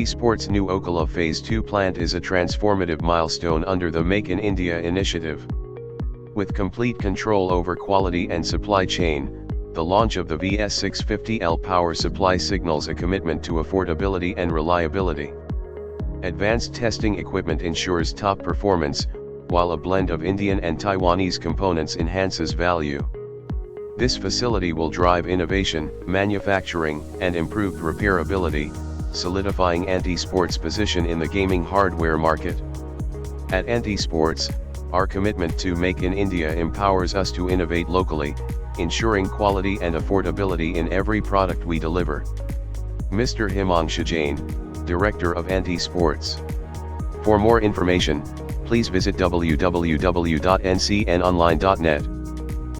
Esports' new Okala Phase 2 plant is a transformative milestone under the Make in India initiative. With complete control over quality and supply chain, the launch of the VS650L power supply signals a commitment to affordability and reliability. Advanced testing equipment ensures top performance, while a blend of Indian and Taiwanese components enhances value. This facility will drive innovation, manufacturing, and improved repairability, solidifying Esports' position in the gaming hardware market. At Esports, our commitment to Make in India empowers us to innovate locally, ensuring quality and affordability in every product we deliver. Mr. Himanshu Jain, Director of Esports. For more information, please visit www.ncnonline.net.